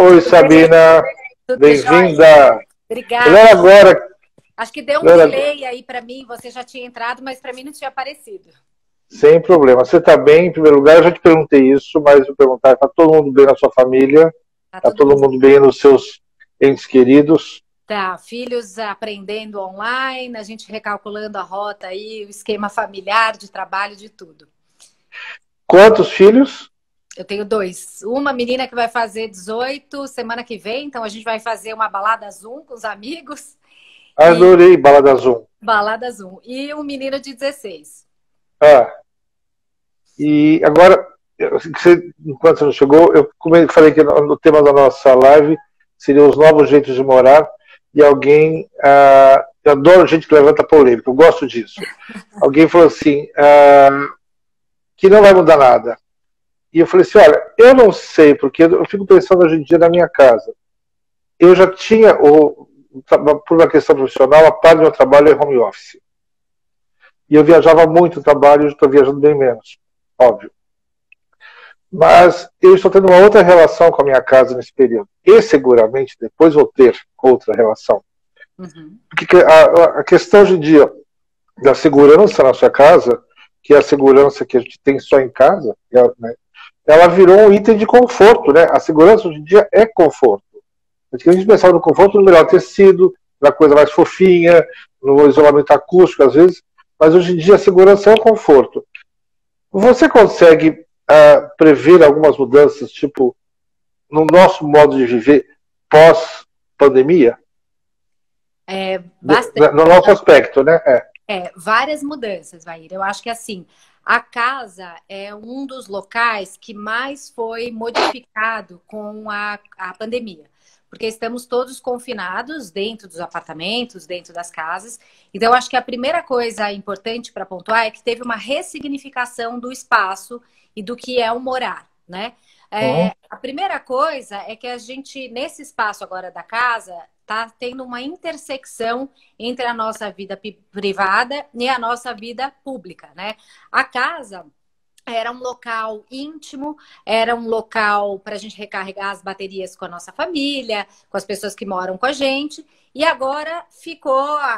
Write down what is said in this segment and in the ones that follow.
Oi, Tudo bem? Sabina, Tudo jóia? bem-vinda. Obrigada. Melhor agora, Acho que deu um melhor agora. delay aí para mim, você já tinha entrado, mas para mim não tinha aparecido. Sem problema. Você está bem, em primeiro lugar, eu já te perguntei isso, mas vou perguntar, está todo mundo bem na sua família? Tá Está todo todo mundo. mundo bem nos seus entes queridos? Tá, filhos aprendendo online, a gente recalculando a rota aí, o esquema familiar, de trabalho, de tudo. Quantos filhos? Eu tenho dois. Uma menina que vai fazer 18 semana que vem, então a gente vai fazer uma balada Zoom com os amigos. E Adorei Balada Zoom. balada Zoom. E um menino de 16. Ah, e agora, enquanto você não chegou, falei que no tema da nossa live seria os novos jeitos de morar, e alguém, eu adoro gente que levanta polêmica, eu gosto disso. Alguém falou assim, que não vai mudar nada. E eu falei assim, olha, eu não sei, porque eu fico pensando hoje em dia na minha casa. Eu já tinha, por uma questão profissional, a parte do meu trabalho é home office. E eu viajava muito no trabalho, hoje estou viajando bem menos, óbvio. Mas eu estou tendo uma outra relação com a minha casa nesse período. E seguramente depois vou ter outra relação. Uhum. Porque a questão hoje em dia da segurança na sua casa, que é a segurança que a gente tem só em casa, né, ela virou um item de conforto, né? A segurança hoje em dia é conforto. Antigamente a gente pensava no conforto no melhor tecido, na coisa mais fofinha, no isolamento acústico às vezes, mas hoje em dia a segurança é o conforto. Você consegue prever algumas mudanças, tipo, no nosso modo de viver pós-pandemia? Bastante. No nosso aspecto, né? Várias mudanças, Vaíra. Eu acho que assim, a casa é um dos locais que mais foi modificado com a pandemia. Porque estamos todos confinados dentro dos apartamentos, dentro das casas. Então, eu acho que a primeira coisa importante para pontuar é que teve uma ressignificação do espaço e do que é o morar, né? Uhum. A primeira coisa é que a gente, nesse espaço agora da casa, está tendo uma intersecção entre a nossa vida privada e a nossa vida pública, né? A casa era um local íntimo, era um local para a gente recarregar as baterias com a nossa família, com as pessoas que moram com a gente. E agora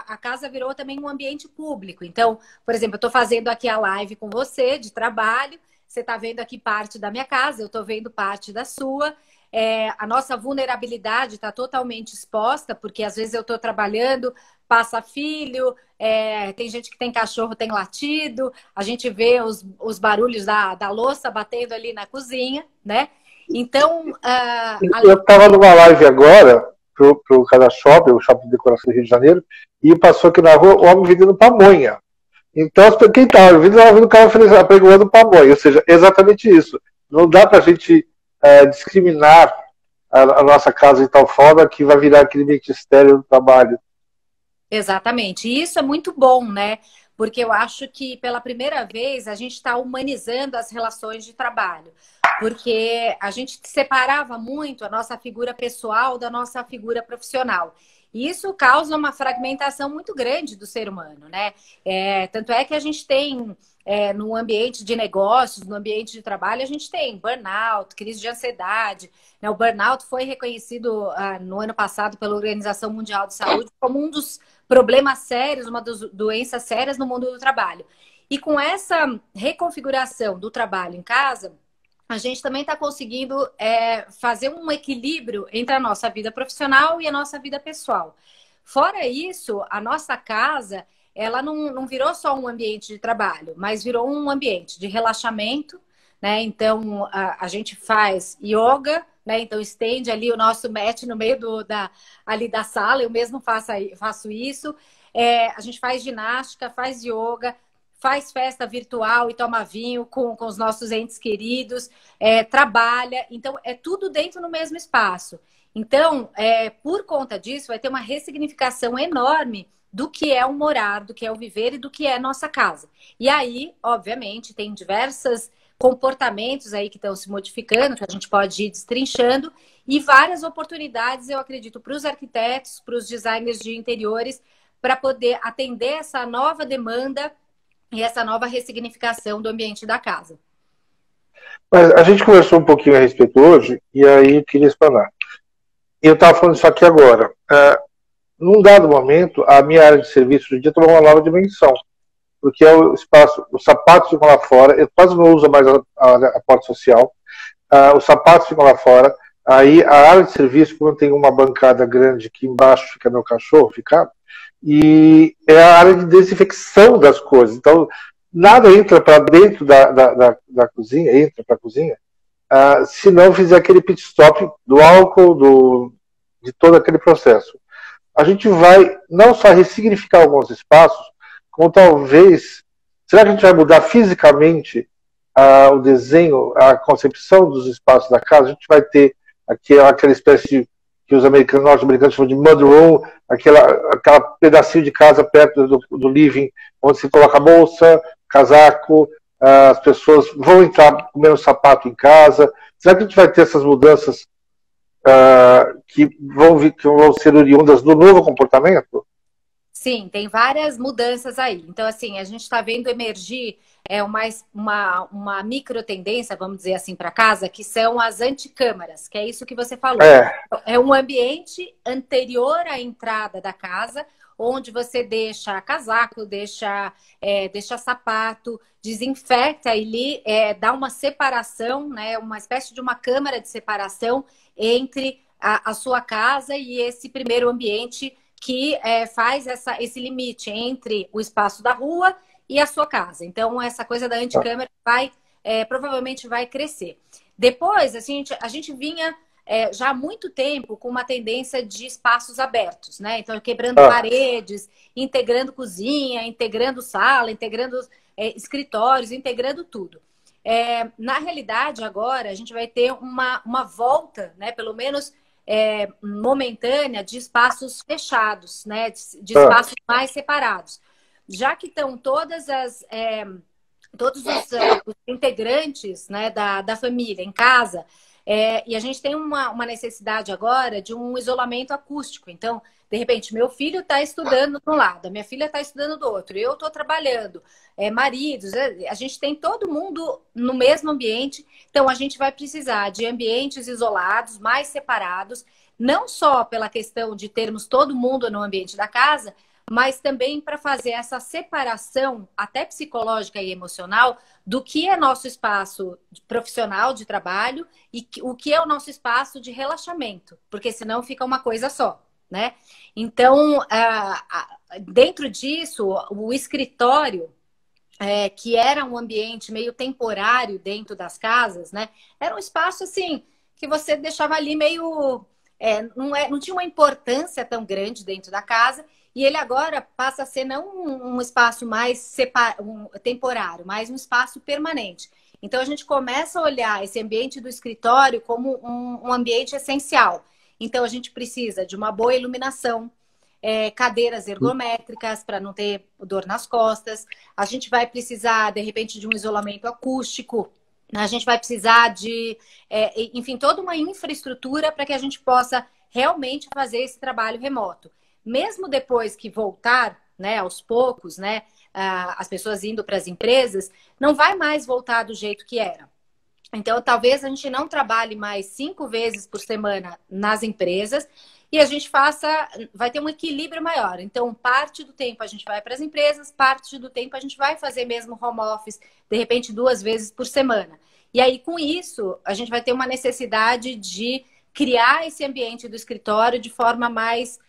a casa virou também um ambiente público. Então, por exemplo, eu estou fazendo aqui a live com você de trabalho, você está vendo aqui parte da minha casa, eu estou vendo parte da sua. A nossa vulnerabilidade está totalmente exposta, porque às vezes eu estou trabalhando, passa filho, tem gente que tem cachorro, tem latido, a gente vê os barulhos da louça batendo ali na cozinha, né? Então, Eu estava numa live agora pro Cada Shop, o Shopping de Decoração do Rio de Janeiro, e passou aqui na rua o homem vendendo pamonha. Então, quem estava ouvindo, estava vendo o cara apregoando pamonha, ou seja, exatamente isso. Não dá para a gente discriminar a nossa casa de tal forma que vai virar aquele ministério do trabalho. exatamente. E isso é muito bom, né? Porque eu acho que pela primeira vez a gente está humanizando as relações de trabalho. Porque a gente separava muito a nossa figura pessoal da nossa figura profissional. E isso causa uma fragmentação muito grande do ser humano, né? Tanto é que a gente tem, no ambiente de negócios, no ambiente de trabalho, a gente tem burnout, crise de ansiedade, né? O burnout foi reconhecido no ano passado pela Organização Mundial de Saúde como um dos problemas sérios, uma das doenças sérias no mundo do trabalho. E com essa reconfiguração do trabalho em casa, a gente também está conseguindo fazer um equilíbrio entre a nossa vida profissional e a nossa vida pessoal. Fora isso, a nossa casa, ela não virou só um ambiente de trabalho, mas virou um ambiente de relaxamento, né? Então, a gente faz yoga, né? Então, estende ali o nosso mat no meio ali da sala, eu mesmo faço isso. A gente faz ginástica, faz yoga, faz festa virtual e toma vinho com os nossos entes queridos, trabalha. Então, é tudo dentro do mesmo espaço. Então, por conta disso, vai ter uma ressignificação enorme do que é o morar, do que é o viver e do que é nossa casa. E aí, obviamente, tem diversos comportamentos aí que estão se modificando, que a gente pode ir destrinchando, e várias oportunidades, eu acredito, para os arquitetos, para os designers de interiores, para poder atender essa nova demanda e essa nova ressignificação do ambiente da casa. Mas a gente conversou um pouquinho a respeito hoje, e aí eu queria explanar. eu estava falando isso aqui agora. Num dado momento, a minha área de serviço hoje em dia tomou uma nova dimensão, porque é o espaço, os sapatos ficam lá fora, eu quase não uso mais a porta social, os sapatos ficam lá fora, aí a área de serviço, como eu tenho uma bancada grande que embaixo fica meu cachorro, e é a área de desinfecção das coisas, então nada entra para dentro da cozinha, entra para a cozinha, se não fizer aquele pit stop do álcool, de todo aquele processo. A gente vai não só ressignificar alguns espaços, como talvez, será que a gente vai mudar fisicamente o desenho, a concepção dos espaços da casa? A gente vai ter aquela espécie que os norte-americanos chamam de mudroom, aquela pedacinho de casa perto do living, onde se coloca bolsa, casaco, as pessoas vão entrar com menos sapato em casa. Será que a gente vai ter essas mudanças que vão ser oriundas do novo comportamento? Sim, tem várias mudanças aí. Então, assim, a gente está vendo emergir uma micro tendência, vamos dizer assim, para casa, que são as anticâmaras, que é isso que você falou. É um ambiente anterior à entrada da casa, onde você deixa casaco, deixa sapato, desinfecta ali, dá uma separação, né, uma espécie de uma câmara de separação entre a sua casa e esse primeiro ambiente que faz esse limite entre o espaço da rua e a sua casa. Então, essa coisa da anticâmara provavelmente vai crescer. Depois, assim, a gente vinha já há muito tempo com uma tendência de espaços abertos, né? Então, quebrando paredes, integrando cozinha, integrando sala, integrando escritórios, integrando tudo. Na realidade, agora, a gente vai ter uma volta, né? Pelo menos momentânea, de espaços fechados, né? De espaços mais separados. Já que estão todos os integrantes, né, da família em casa, e a gente tem uma necessidade agora de um isolamento acústico. Então, de repente, meu filho está estudando de um lado, a minha filha está estudando do outro, eu estou trabalhando, maridos, a gente tem todo mundo no mesmo ambiente, então a gente vai precisar de ambientes isolados, mais separados, não só pela questão de termos todo mundo no ambiente da casa, mas também para fazer essa separação, até psicológica e emocional, do que é nosso espaço profissional de trabalho e o que é o nosso espaço de relaxamento, porque senão fica uma coisa só, né? Então, dentro disso, o escritório, que era um ambiente meio temporário dentro das casas, né? Era um espaço, assim, que você deixava ali meio... não tinha uma importância tão grande dentro da casa, e ele agora passa a ser não um espaço mais temporário, mas um espaço permanente. Então, a gente começa a olhar esse ambiente do escritório como um ambiente essencial. Então, a gente precisa de uma boa iluminação, cadeiras ergométricas para não ter dor nas costas. A gente vai precisar, de repente, de um isolamento acústico. A gente vai precisar de, enfim, toda uma infraestrutura para que a gente possa realmente fazer esse trabalho remoto. Mesmo depois que voltar, né, aos poucos, né, as pessoas indo para as empresas, não vai mais voltar do jeito que era. Então, talvez a gente não trabalhe mais 5 vezes por semana nas empresas e a gente vai ter um equilíbrio maior. Então, parte do tempo a gente vai para as empresas, parte do tempo a gente vai fazer mesmo home office, de repente 2 vezes por semana. E aí, com isso, a gente vai ter uma necessidade de criar esse ambiente do escritório de forma mais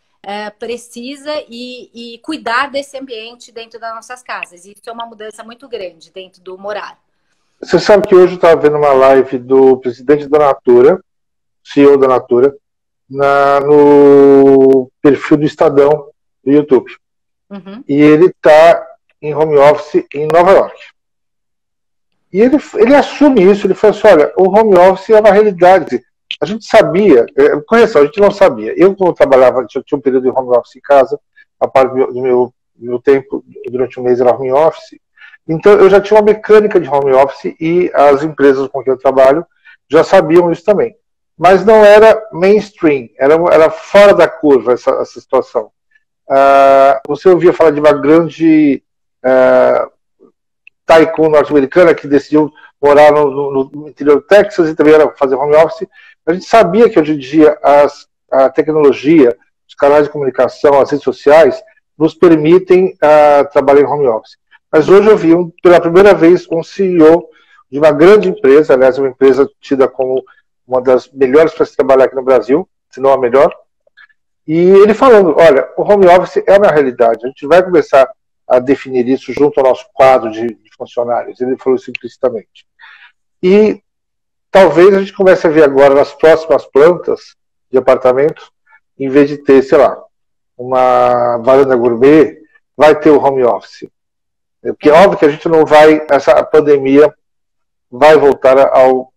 precisa e cuidar desse ambiente dentro das nossas casas. Isso é uma mudança muito grande dentro do morar. Você sabe que hoje eu estava vendo uma live do presidente da Natura, CEO da Natura, no perfil do Estadão do YouTube. Uhum. E ele está em home office em Nova York. E ele assume isso, ele fala assim, olha, o home office é uma realidade. A gente sabia, correção, a gente não sabia. Eu, como trabalhava, tinha um período de home office em casa, a parte do meu tempo, durante um mês era home office, então eu já tinha uma mecânica de home office e as empresas com que eu trabalho já sabiam isso também. Mas não era mainstream, era fora da curva essa situação. Você ouvia falar de uma grande tycoon norte-americana que decidiu morar no interior do Texas e também era fazer home office. A gente sabia que hoje em dia a tecnologia, os canais de comunicação, as redes sociais, nos permitem trabalhar em home office. Mas hoje eu vi, pela primeira vez, um CEO de uma grande empresa, aliás, uma empresa tida como uma das melhores para se trabalhar aqui no Brasil, se não a melhor, e ele falando, olha, o home office é uma realidade, a gente vai começar a definir isso junto ao nosso quadro de funcionários. Ele falou isso implicitamente. E talvez a gente comece a ver agora nas próximas plantas de apartamentos, em vez de ter, sei lá, uma varanda gourmet, vai ter o home office. Porque é óbvio que a gente não vai, essa pandemia vai voltar ao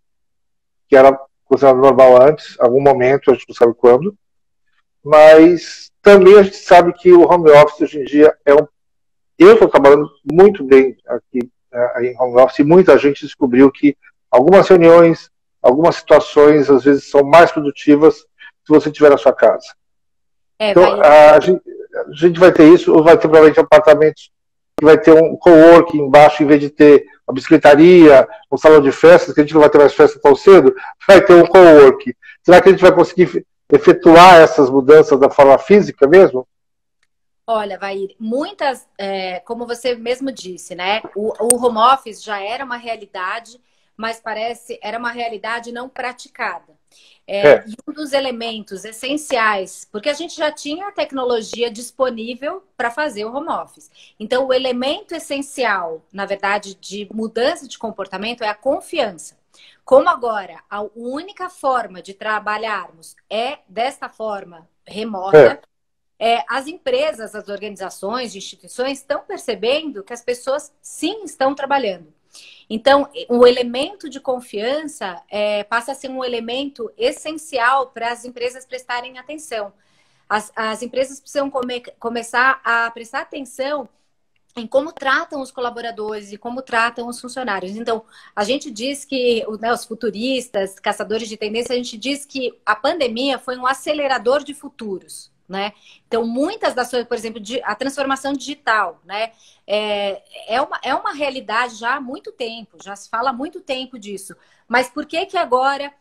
que era considerado normal antes, algum momento, a gente não sabe quando, mas também a gente sabe que o home office hoje em dia é um... Eu estou trabalhando muito bem aqui em home office e muita gente descobriu que algumas reuniões, algumas situações, às vezes, são mais produtivas se você estiver na sua casa. Então, a gente vai ter isso, ou vai ter provavelmente apartamentos que vai ter um coworking embaixo, em vez de ter uma bicicletaria, um salão de festas, que a gente não vai ter mais festa tão cedo, vai ter um coworking. Será que a gente vai conseguir efetuar essas mudanças da forma física mesmo? Olha, Vair, muitas, como você mesmo disse, né? O home office já era uma realidade, mas era uma realidade não praticada. E um dos elementos essenciais, porque a gente já tinha a tecnologia disponível para fazer o home office. Então, o elemento essencial, na verdade, de mudança de comportamento é a confiança. Como agora a única forma de trabalharmos é desta forma remota, as empresas, as organizações, instituições estão percebendo que as pessoas sim estão trabalhando. Então, o elemento de confiança passa a ser um elemento essencial para as empresas prestarem atenção. As empresas precisam começar a prestar atenção em como tratam os colaboradores e como tratam os funcionários. Então, a gente diz que, né, os futuristas, caçadores de tendência, a gente diz que a pandemia foi um acelerador de futuros, né? Então, muitas das coisas, por exemplo, a transformação digital, né? É uma realidade já há muito tempo, já se fala há muito tempo disso. Mas por que que agora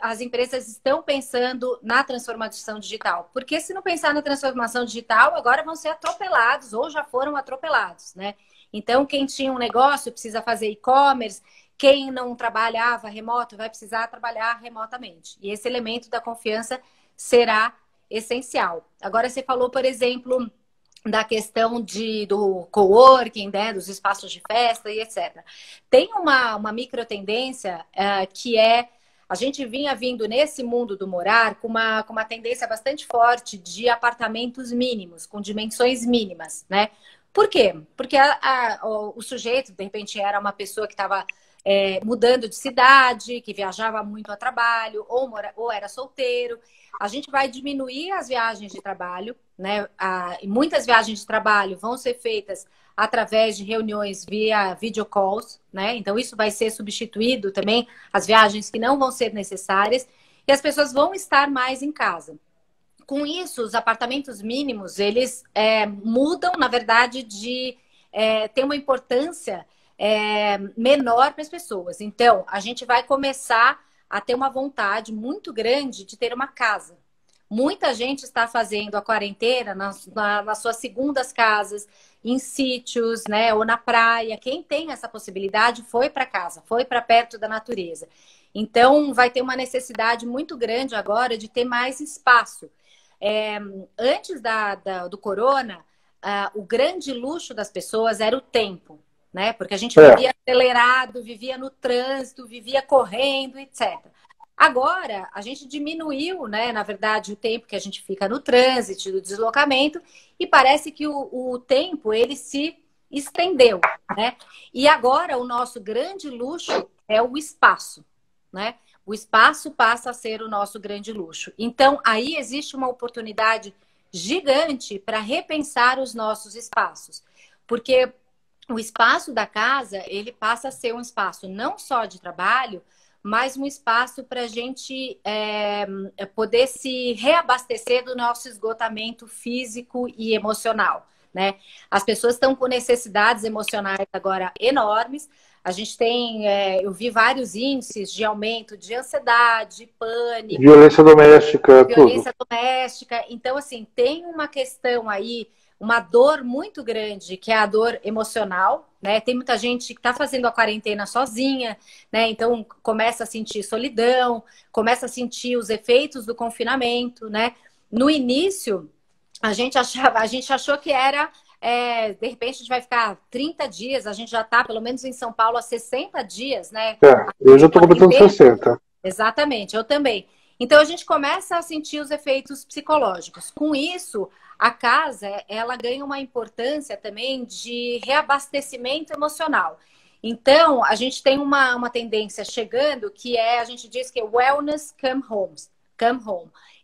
as empresas estão pensando na transformação digital? Porque se não pensar na transformação digital, agora vão ser atropelados ou já foram atropelados, né? Então, quem tinha um negócio precisa fazer e-commerce, quem não trabalhava remoto vai precisar trabalhar remotamente. E esse elemento da confiança será essencial. Agora, você falou, por exemplo, da questão do coworking, né, dos espaços de festa e etc. Tem uma micro tendência que a gente vinha vindo nesse mundo do morar com uma tendência bastante forte de apartamentos mínimos, com dimensões mínimas, né? Por quê? Porque o sujeito, de repente, era uma pessoa que estava mudando de cidade, que viajava muito a trabalho, ou era solteiro. A gente vai diminuir as viagens de trabalho, né? Muitas viagens de trabalho vão ser feitas através de reuniões via videocalls, né? Então, isso vai ser substituído também, as viagens que não vão ser necessárias, e as pessoas vão estar mais em casa. Com isso, os apartamentos mínimos, eles mudam, na verdade, de ter uma importância menor para as pessoas. Então, a gente vai começar a ter uma vontade muito grande de ter uma casa. Muita gente está fazendo a quarentena nas suas segundas casas, em sítios, né, ou na praia. Quem tem essa possibilidade foi para casa, foi para perto da natureza. Então, vai ter uma necessidade muito grande agora de ter mais espaço. Antes do corona, o grande luxo das pessoas era o tempo, né? Porque a gente vivia acelerado, vivia no trânsito, vivia correndo, etc. Agora, a gente diminuiu, né, na verdade, o tempo que a gente fica no trânsito, no deslocamento, e parece que o tempo, ele se estendeu, né? E agora, o nosso grande luxo é o espaço, né? O espaço passa a ser o nosso grande luxo. Então, aí existe uma oportunidade gigante para repensar os nossos espaços. Porque o espaço da casa, ele passa a ser um espaço não só de trabalho, mas um espaço para a gente poder se reabastecer do nosso esgotamento físico e emocional, né? As pessoas estão com necessidades emocionais agora enormes. A gente tem, eu vi vários índices de aumento de ansiedade, pânico, Violência doméstica, tudo. violência doméstica. Então, assim, tem uma questão aí, uma dor muito grande, que é a dor emocional, né? Tem muita gente que está fazendo a quarentena sozinha, né? Então começa a sentir solidão, começa a sentir os efeitos do confinamento, né? No início, a gente achou que era, de repente a gente vai ficar 30 dias, a gente já está, pelo menos em São Paulo, há 60 dias, né? Eu já De estou completando quarentena. 60. Exatamente, eu também. Então a gente começa a sentir os efeitos psicológicos. Com isso, a casa, ela ganha uma importância também de reabastecimento emocional. Então, a gente tem uma tendência chegando que a gente diz que é wellness come home.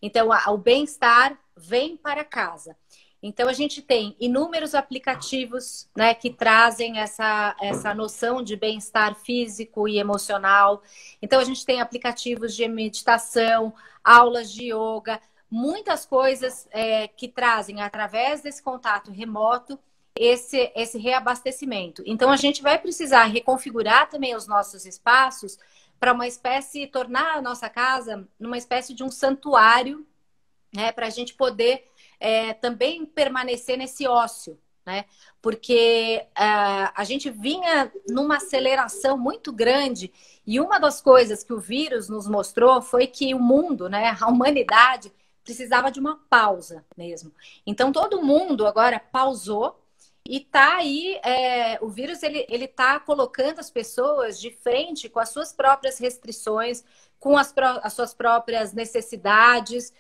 Então, o bem-estar vem para casa. Então, a gente tem inúmeros aplicativos, né, que trazem essa noção de bem-estar físico e emocional. Então, a gente tem aplicativos de meditação, aulas de yoga, muitas coisas que trazem, através desse contato remoto, esse reabastecimento. Então, a gente vai precisar reconfigurar também os nossos espaços para tornar a nossa casa numa espécie de um santuário, né, para a gente poder também permanecer nesse ócio, né? Porque a gente vinha numa aceleração muito grande e uma das coisas que o vírus nos mostrou foi que o mundo, né, a humanidade, precisava de uma pausa mesmo. Então, todo mundo agora pausou e tá aí, o vírus, ele tá colocando as pessoas de frente com as suas próprias restrições, com as suas próprias necessidades,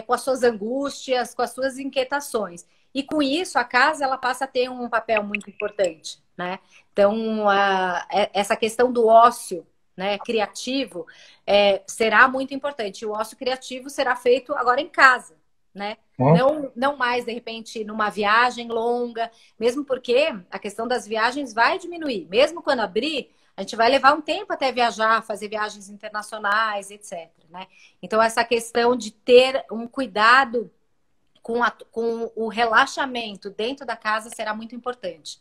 com as suas angústias, com as suas inquietações. E com isso, a casa, ela passa a ter um papel muito importante, né? Então, essa questão do ócio, né, criativo, será muito importante. O ócio criativo será feito agora em casa, né? Não mais, de repente, numa viagem longa, mesmo porque a questão das viagens vai diminuir. Mesmo quando abrir, a gente vai levar um tempo até viajar, fazer viagens internacionais, etc, né? Então, essa questão de ter um cuidado com o relaxamento dentro da casa será muito importante.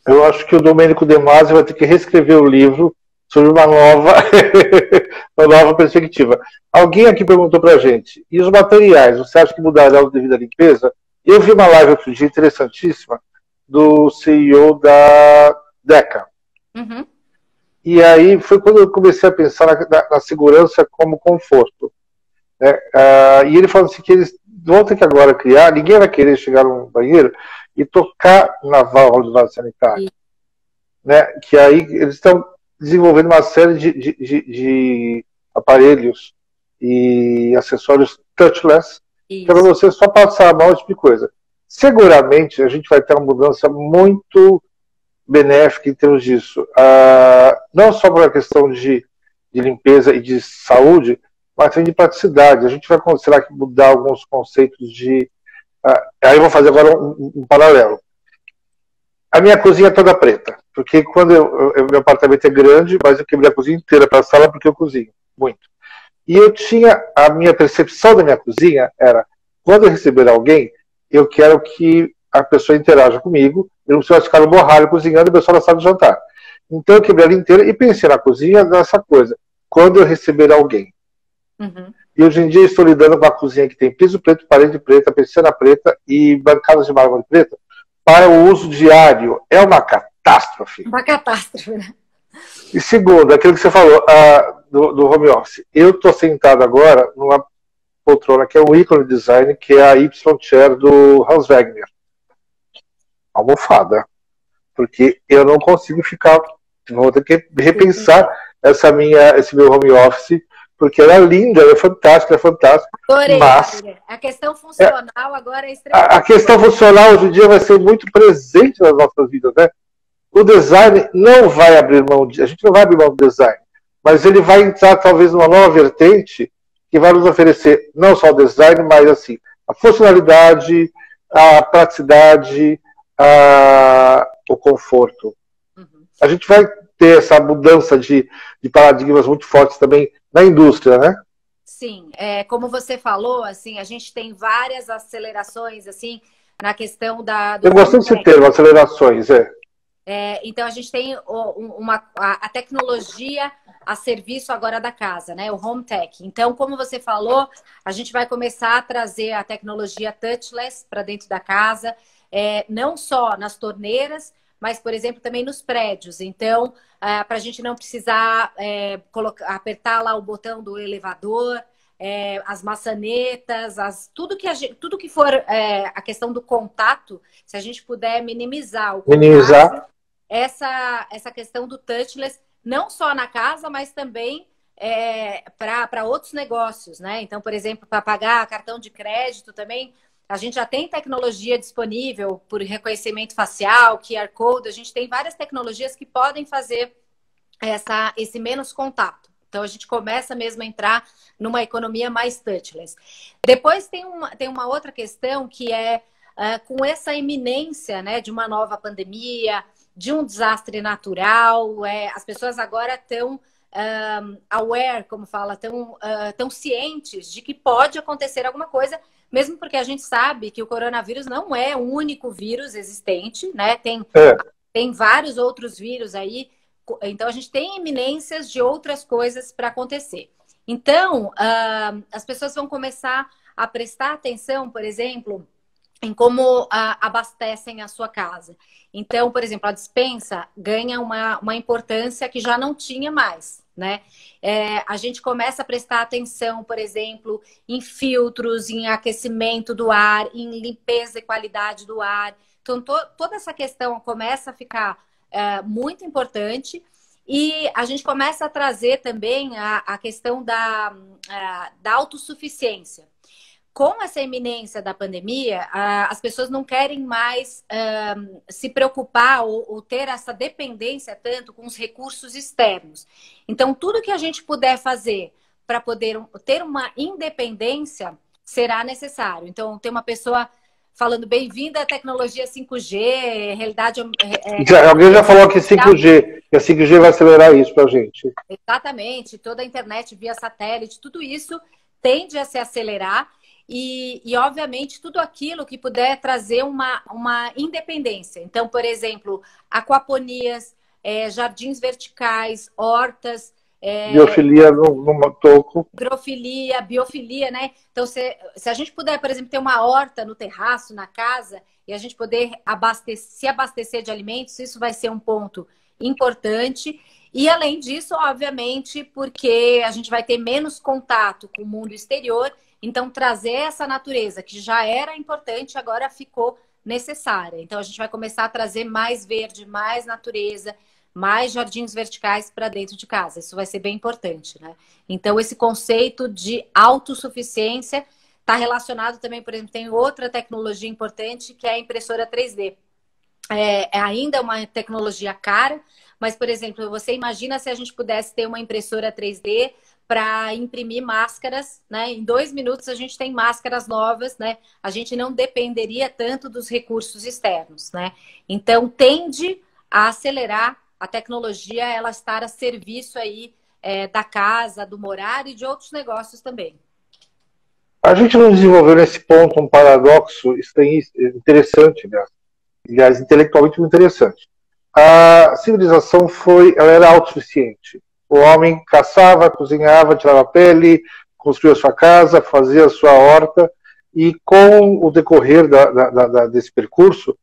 Eu acho que o Domênico De Masi vai ter que reescrever o livro sobre uma nova perspectiva. Alguém aqui perguntou pra gente, e os materiais, você acha que mudarão devido à limpeza? Eu vi uma live outro dia interessantíssima do CEO da Deca. Uhum. E aí foi quando eu comecei a pensar na segurança como conforto. Né? E ele falou assim que eles vão ter que agora criar, ninguém vai querer chegar num banheiro e tocar na válvula do vaso sanitário. Né? Que aí eles estão desenvolvendo uma série de aparelhos e acessórios touchless, que é para você só passar a mão, esse tipo de coisa. Seguramente a gente vai ter uma mudança muito benéfica em termos disso. Não só por uma questão de limpeza e de saúde, mas também de praticidade. A gente vai considerar que mudar alguns conceitos de... aí eu vou fazer agora um paralelo. A minha cozinha é toda preta, porque quando meu apartamento é grande, mas eu quebrei a cozinha inteira para a sala porque eu cozinho muito. E eu tinha, a minha percepção da minha cozinha era, quando eu receber alguém, eu quero que a pessoa interaja comigo, eu não preciso ficar no borralho cozinhando e o pessoal na sala de jantar. Então eu quebrei ela inteira e pensei na cozinha nessa coisa, quando eu receber alguém. Uhum. E hoje em dia eu estou lidando com uma cozinha que tem piso preto, parede preta, persiana preta e bancadas de mármore preta, para o uso diário. É uma catástrofe. Uma catástrofe, né? E segundo, aquilo que você falou do home office. Eu estou sentado agora numa poltrona que é um ícone design, que é a Y-Chair do Hans Wegner. Almofada. Porque eu não consigo ficar... Vou ter que repensar esse meu home office, porque ela é linda, ela é fantástica, Adorei, mas a questão funcional agora é extremamente... A questão funcional hoje em dia vai ser muito presente nas nossas vidas, né? O design não vai abrir mão a gente não vai abrir mão do design, mas ele vai entrar talvez numa nova vertente que vai nos oferecer não só o design, mas assim, a funcionalidade, a praticidade, o conforto. Uhum. A gente vai ter essa mudança de paradigmas muito fortes também na indústria, né? Sim, como você falou, assim, a gente tem várias acelerações, assim, na questão Eu gostei desse termo, acelerações, Então, a gente tem a tecnologia a serviço agora da casa, né? O Home Tech. Então, como você falou, a gente vai começar a trazer a tecnologia touchless para dentro da casa, não só nas torneiras, mas, por exemplo, também nos prédios. Então, para a gente não precisar apertar lá o botão do elevador, as maçanetas, tudo que for a questão do contato, se a gente puder minimizar o contato, essa questão do touchless, não só na casa, mas também para outros negócios, né? Então, por exemplo, para pagar cartão de crédito também, a gente já tem tecnologia disponível por reconhecimento facial, QR Code, a gente tem várias tecnologias que podem fazer esse menos contato. Então, a gente começa mesmo a entrar numa economia mais touchless. Depois tem uma outra questão que com essa iminência, né, de uma nova pandemia, de um desastre natural, as pessoas agora estão aware, como fala, tão cientes de que pode acontecer alguma coisa, mesmo porque a gente sabe que o coronavírus não é o único vírus existente, né? Tem vários outros vírus aí, então a gente tem iminências de outras coisas para acontecer. Então, as pessoas vão começar a prestar atenção, por exemplo, em como abastecem a sua casa. Então, por exemplo, a despensa ganha uma importância que já não tinha mais, né? A gente começa a prestar atenção, por exemplo, em filtros, em aquecimento do ar, em limpeza e qualidade do ar. Então, toda essa questão começa a ficar muito importante. E a gente começa a trazer também a questão da autossuficiência. Com essa iminência da pandemia, as pessoas não querem mais se preocupar ou ter essa dependência tanto com os recursos externos. Então, tudo que a gente puder fazer para poder ter uma independência será necessário. Então, tem uma pessoa falando bem-vinda à tecnologia 5G, realidade... Alguém já falou aqui 5G, que a 5G vai acelerar isso para a gente. Exatamente, toda a internet via satélite, tudo isso tende a se acelerar. E, obviamente, tudo aquilo que puder trazer uma independência. Então, por exemplo, aquaponias, jardins verticais, hortas... biofilia no toco. Biofilia, né? Então, se a gente puder, por exemplo, ter uma horta no terraço, na casa, e a gente poder se abastecer de alimentos, isso vai ser um ponto importante. E, além disso, obviamente, porque a gente vai ter menos contato com o mundo exterior, então trazer essa natureza, que já era importante, agora ficou necessária. Então, a gente vai começar a trazer mais verde, mais natureza, mais jardins verticais para dentro de casa. Isso vai ser bem importante, né? Então, esse conceito de autossuficiência está relacionado também, por exemplo, tem outra tecnologia importante, que é a impressora 3D. É ainda uma tecnologia cara, mas, por exemplo, você imagina se a gente pudesse ter uma impressora 3D para imprimir máscaras, né? Em 2 minutos a gente tem máscaras novas, né? A gente não dependeria tanto dos recursos externos, né? Então, tende a acelerar a tecnologia, ela estar a serviço aí da casa, do morar e de outros negócios também. A gente não desenvolveu nesse ponto um paradoxo interessante, né? Aliás, intelectualmente muito interessante. A civilização ela era autossuficiente. O homem caçava, cozinhava, tirava a pele, construía a sua casa, fazia a sua horta, e com o decorrer desse percurso,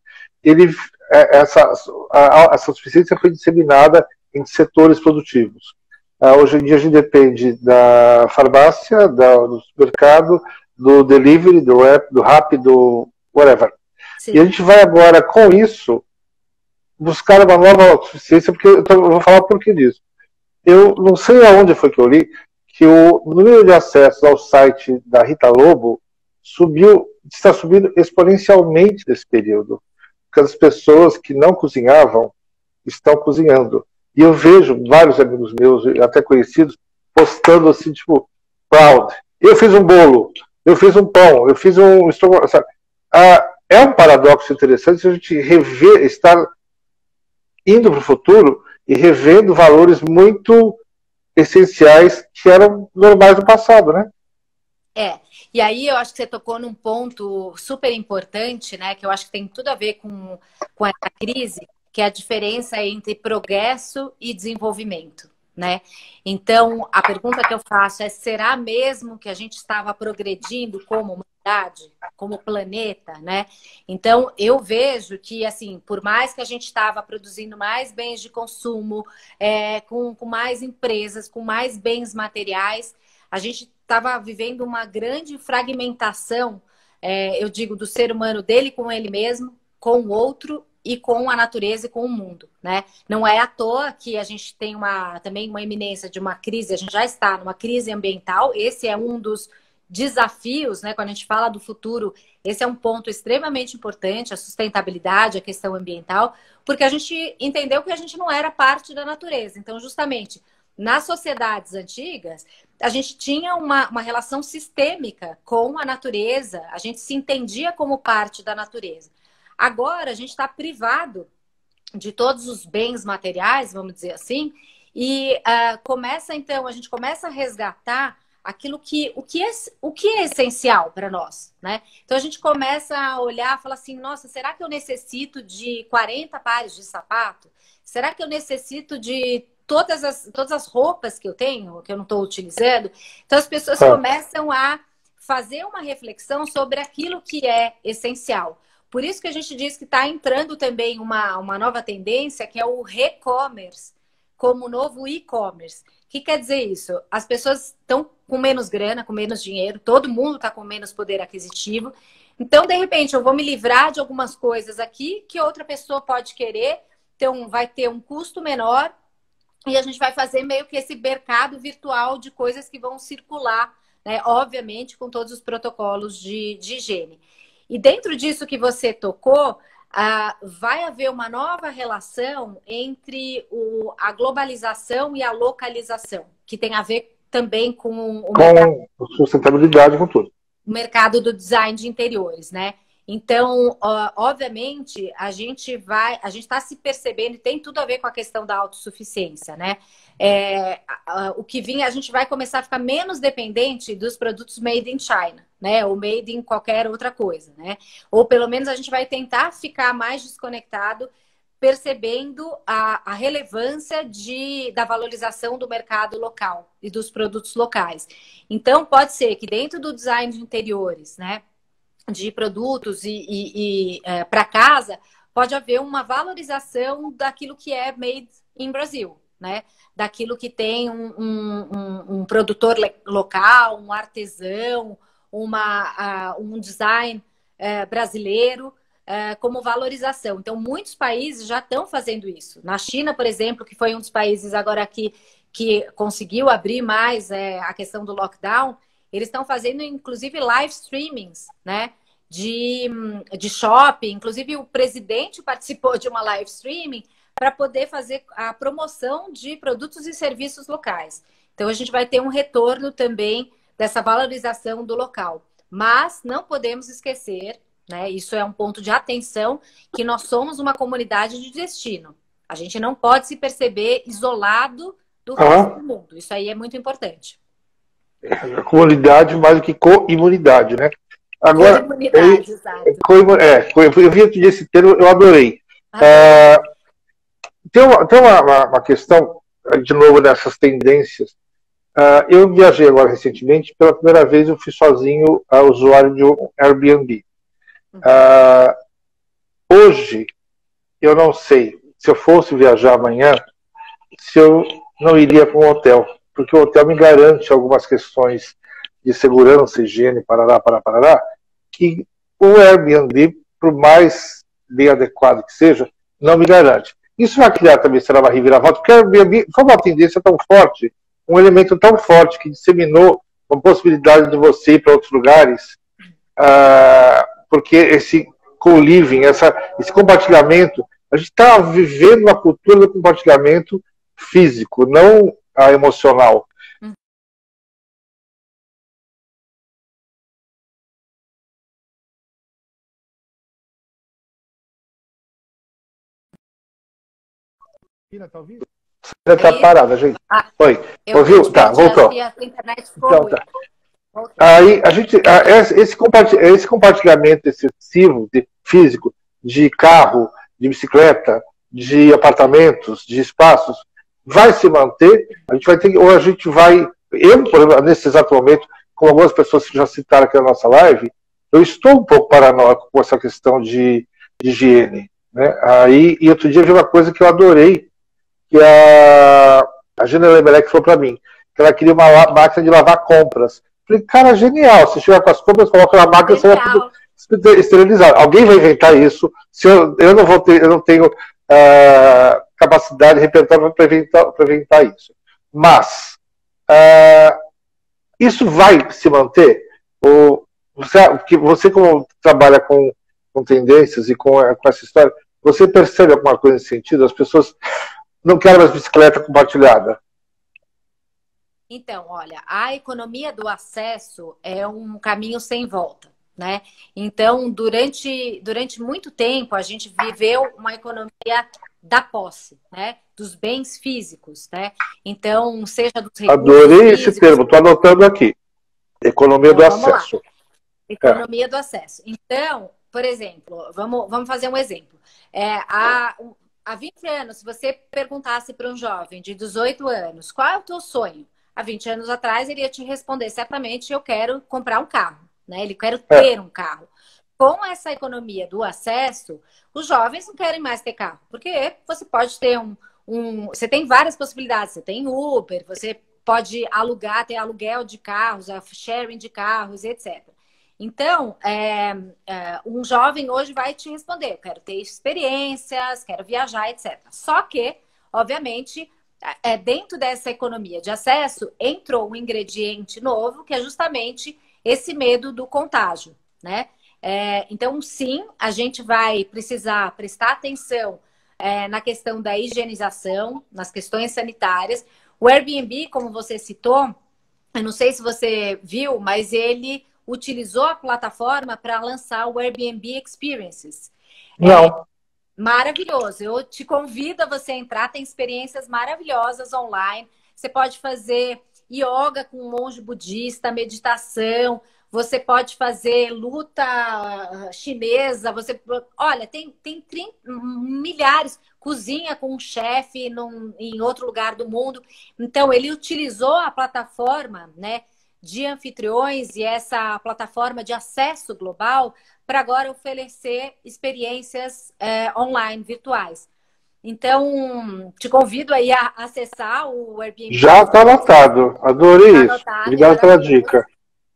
essa suficiência foi disseminada em setores produtivos. Hoje em dia a gente depende da farmácia, do supermercado, do delivery, do rap, do whatever. Sim. E a gente vai agora, com isso, buscar uma nova autossuficiência, porque eu vou falar por que disso. Eu não sei aonde foi que eu li, que o número de acessos ao site da Rita Lobo está subindo exponencialmente nesse período. Porque as pessoas que não cozinhavam estão cozinhando. E eu vejo vários amigos meus, até conhecidos, postando assim, tipo, proud. Eu fiz um bolo, eu fiz um pão, eu fiz um estrogonofe. É um paradoxo interessante se a gente estar indo para o futuro e revendo valores muito essenciais que eram normais do passado, né? E aí eu acho que você tocou num ponto super importante, né? Que eu acho que tem tudo a ver com essa crise, que é a diferença entre progresso e desenvolvimento, né? Então, a pergunta que eu faço é: será mesmo que a gente estava progredindo como humanidade, como planeta, né? Então, eu vejo que, assim, por mais que a gente estava produzindo mais bens de consumo, com mais empresas, com mais bens materiais, a gente estava vivendo uma grande fragmentação, eu digo, do ser humano, dele com ele mesmo, com o outro e com a natureza e com o mundo, né? Não é à toa que a gente tem também uma iminência de uma crise, a gente já está numa crise ambiental, esse é um dos desafios, né? Quando a gente fala do futuro, esse é um ponto extremamente importante, a sustentabilidade, a questão ambiental, porque a gente entendeu que a gente não era parte da natureza. Então, justamente, nas sociedades antigas, a gente tinha uma relação sistêmica com a natureza, a gente se entendia como parte da natureza. Agora, a gente está privado de todos os bens materiais, vamos dizer assim, e a gente começa a resgatar aquilo o que é essencial para nós, né? Então, a gente começa a olhar e falar assim: nossa, será que eu necessito de 40 pares de sapato? Será que eu necessito de todas as roupas que eu tenho, que eu não estou utilizando? Então, as pessoas começam a fazer uma reflexão sobre aquilo que é essencial. Por isso que a gente diz que está entrando também uma nova tendência, que é o re-commerce, como novo e-commerce. O que quer dizer isso? As pessoas estão com menos grana, com menos dinheiro, todo mundo está com menos poder aquisitivo. Então, de repente, eu vou me livrar de algumas coisas aqui que outra pessoa pode querer, então vai ter um custo menor e a gente vai fazer meio que esse mercado virtual de coisas que vão circular, né? Obviamente, com todos os protocolos de higiene. E dentro disso que você tocou, vai haver uma nova relação entre a globalização e a localização, que tem a ver também com sustentabilidade, com tudo. O mercado do design de interiores, né? Então, obviamente, a gente está se percebendo, e tem tudo a ver com a questão da autossuficiência, né? O que vinha, a gente vai começar a ficar menos dependente dos produtos made in China, né? Ou made in qualquer outra coisa, né? Ou pelo menos a gente vai tentar ficar mais desconectado, percebendo a relevância da valorização do mercado local e dos produtos locais. Então, pode ser que dentro do design de interiores, né, de produtos para casa, pode haver uma valorização daquilo que é made in Brasil, né? Daquilo que tem um produtor local, um artesão, um design brasileiro como valorização. Então, muitos países já estão fazendo isso. Na China, por exemplo, que foi um dos países agora que conseguiu abrir mais a questão do lockdown, eles estão fazendo, inclusive, live streamings, né? De shopping. Inclusive, o presidente participou de uma live streaming para poder fazer a promoção de produtos e serviços locais. Então, a gente vai ter um retorno também dessa valorização do local. Mas não podemos esquecer, né? Isso é um ponto de atenção, que nós somos uma comunidade de destino. A gente não pode se perceber isolado do resto do mundo. Isso aí é muito importante. A comunidade mais do que co-imunidade, né? Agora, exato. Eu vi aqui esse termo, eu adorei. Tem uma questão, de novo, nessas tendências. Eu viajei agora recentemente, pela primeira vez eu fui sozinho usuário de um Airbnb. Hoje, eu não sei, se eu fosse viajar amanhã, se eu não iria para um hotel, porque o hotel me garante algumas questões de segurança, higiene, parará, que o Airbnb, por mais bem adequado que seja, não me garante. Isso vai criar também, será uma reviravolta, porque o Airbnb foi uma tendência tão forte, um elemento tão forte que disseminou uma possibilidade de você ir para outros lugares, porque esse co-living, esse compartilhamento, a gente está vivendo uma cultura do compartilhamento físico, não emocional. Tá ouvindo? Você está parada, gente. Oi. Ouviu? Tá, voltou. Então, tá. Aí, esse compartilhamento excessivo físico de carro, de bicicleta, de apartamentos, de espaços, vai se manter. A gente vai ter, ou a gente vai, eu, por exemplo, nesse exato momento, como algumas pessoas já citaram aqui na nossa live, eu estou um pouco paranoico com essa questão de higiene. Né? Aí, e outro dia eu vi uma coisa que eu adorei, que a General Electric falou para mim, que ela queria uma máquina de lavar compras. Falei, cara, genial, você chega com as compras, coloca na máquina, você vai tudo esterilizado. Alguém vai inventar isso, se eu não vou ter, eu não tenho capacidade, repertório para inventar isso. Mas isso vai se manter? Ou você como trabalha com tendências e com essa história, você percebe alguma coisa nesse sentido? As pessoas não querem mais bicicleta compartilhada? Então, olha, a economia do acesso é um caminho sem volta, né? Então, durante muito tempo, a gente viveu uma economia da posse, né? Dos bens físicos, né? Então, seja dos recursos Adorei físicos... esse termo, estou anotando aqui. Economia então, do vamos acesso. Lá. Economia do acesso. Então, por exemplo, vamos fazer um exemplo. Há 20 anos, se você perguntasse para um jovem de 18 anos, qual é o teu sonho? Há 20 anos atrás, ele ia te responder certamente, eu quero comprar um carro, né? Ele quer ter um carro. Com essa economia do acesso, os jovens não querem mais ter carro, porque você pode ter você tem várias possibilidades. Você tem Uber, você pode alugar, ter aluguel de carros, sharing de carros, etc. Então, um jovem hoje vai te responder, eu quero ter experiências, quero viajar, etc. Só que, obviamente, dentro dessa economia de acesso, entrou um ingrediente novo, que é justamente esse medo do contágio, né? Então, sim, a gente vai precisar prestar atenção na questão da higienização, nas questões sanitárias. O Airbnb, como você citou, eu não sei se você viu, mas ele utilizou a plataforma para lançar o Airbnb Experiences. Não. Maravilhoso. Eu te convido a você entrar, tem experiências maravilhosas online. Você pode fazer yoga com um monge budista, meditação, você pode fazer luta chinesa, olha, tem milhares, cozinha com um chefe em outro lugar do mundo. Então, ele utilizou a plataforma, né, de anfitriões e essa plataforma de acesso global para agora oferecer experiências online, virtuais. Então, te convido aí a acessar o Airbnb. Já está anotado. Adorei isso. Obrigado pela dica.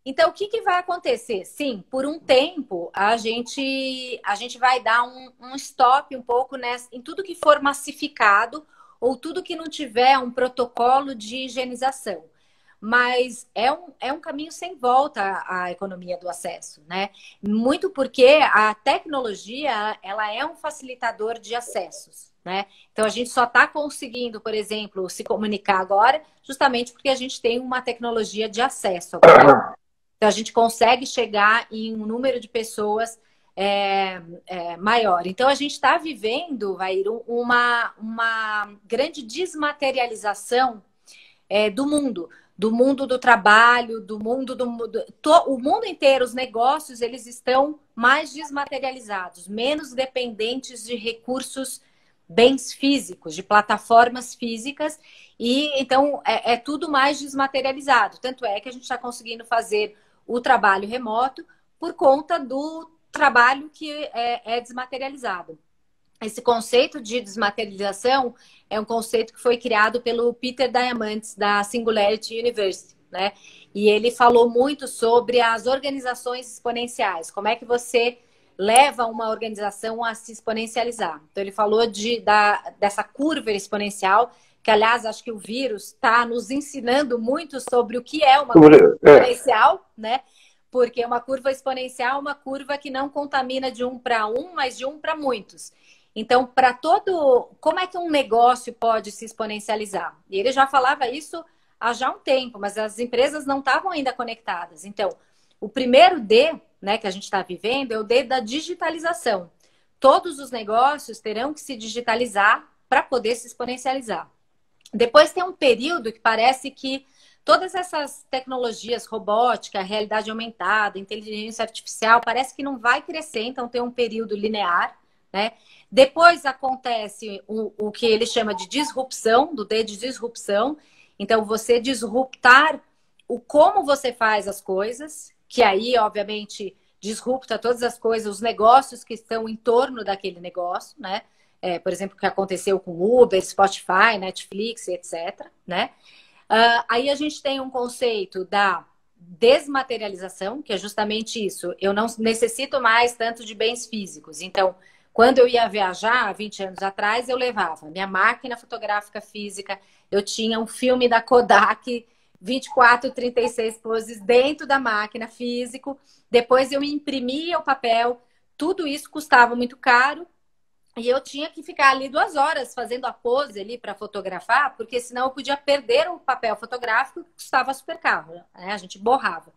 Então, o que vai acontecer? Sim, por um tempo, a gente vai dar um stop um pouco em tudo que for massificado ou tudo que não tiver um protocolo de higienização. Mas é um caminho sem volta à economia do acesso, né? Muito porque a tecnologia, ela é um facilitador de acessos, né? Então, a gente só está conseguindo, por exemplo, se comunicar agora justamente porque a gente tem uma tecnologia de acesso agora. Então, a gente consegue chegar em um número de pessoas maior. Então, a gente está vivendo, Vair, uma grande desmaterialização do mundo do trabalho, o mundo inteiro, os negócios, eles estão mais desmaterializados, menos dependentes de recursos, bens físicos, de plataformas físicas, e então é tudo mais desmaterializado. Tanto é que a gente está conseguindo fazer o trabalho remoto por conta do trabalho que é desmaterializado. Esse conceito de desmaterialização é um conceito que foi criado pelo Peter Diamandis, da Singularity University, né? E ele falou muito sobre as organizações exponenciais, como é que você leva uma organização a se exponencializar. Então, ele falou dessa curva exponencial, que, aliás, acho que o vírus está nos ensinando muito sobre o que é uma curva exponencial, né? Porque uma curva exponencial é uma curva que não contamina de um para um, mas de um para muitos. Então, como é que um negócio pode se exponencializar? E ele já falava isso há já um tempo, mas as empresas não estavam ainda conectadas. Então, o primeiro D, né, que a gente está vivendo é o D da digitalização. Todos os negócios terão que se digitalizar para poder se exponencializar. Depois tem um período que parece que todas essas tecnologias, robótica, realidade aumentada, inteligência artificial, parece que não vai crescer, então tem um período linear, né? Depois acontece o que ele chama de disrupção, do D de disrupção. Então, você disruptar o como você faz as coisas, que aí, obviamente, disrupta todas as coisas, os negócios que estão em torno daquele negócio, né? Por exemplo, o que aconteceu com Uber, Spotify, Netflix, etc., né? Aí a gente tem um conceito da desmaterialização, que é justamente isso. Eu não necessito mais tanto de bens físicos. Então, quando eu ia viajar, há 20 anos atrás, eu levava minha máquina fotográfica física, eu tinha um filme da Kodak, 24, 36 poses dentro da máquina físico, depois eu imprimia o papel, tudo isso custava muito caro, e eu tinha que ficar ali 2 horas fazendo a pose ali para fotografar, porque senão eu podia perder o papel fotográfico que custava super caro, né? A gente borrava.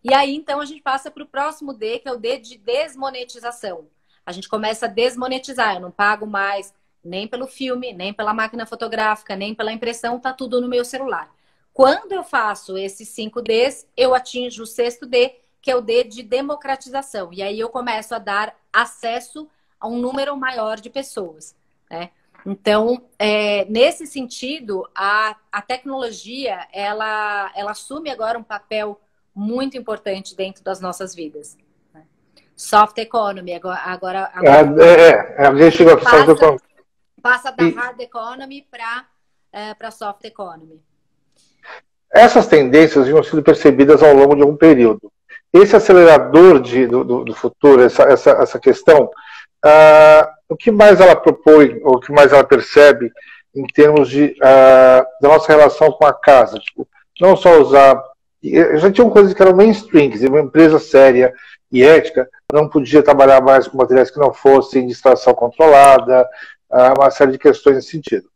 E aí, então, a gente passa para o próximo D, que é o D de desmonetização. A gente começa a desmonetizar. Eu não pago mais nem pelo filme, nem pela máquina fotográfica, nem pela impressão, tá tudo no meu celular. Quando eu faço esses 5 Ds, eu atinjo o 6º D, que é o D de democratização. E aí eu começo a dar acesso a um número maior de pessoas, né? Então, nesse sentido, a tecnologia, ela assume agora um papel muito importante dentro das nossas vidas. Né? Soft economy, agora a gente chegou aqui, passa da hard economy para soft economy. Essas tendências vinham sendo percebidas ao longo de algum período. Esse acelerador do futuro, essa questão, o que mais ela propõe, ou o que mais ela percebe em termos da nossa relação com a casa? Tipo, não só usar... Já tinham coisas que eram mainstream, quer dizer, uma empresa séria e ética não podia trabalhar mais com materiais que não fossem de extração controlada, uma série de questões nesse sentido.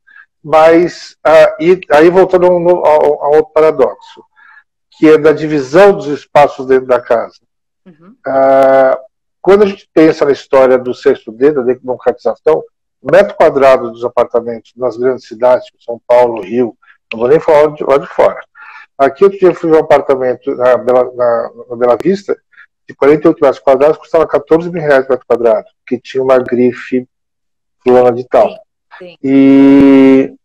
Mas, e aí voltando a outro paradoxo, que é da divisão dos espaços dentro da casa. Uhum. Quando a gente pensa na história do 6º D, da democratização, o metro quadrado dos apartamentos nas grandes cidades, como São Paulo, Rio, não vou nem falar lá de fora. Aqui outro dia eu fui ver um apartamento na Bela Vista, de 48 metros quadrados, custava 14 mil reais o metro quadrado, que tinha uma grife fulana de tal. Sim, sim. E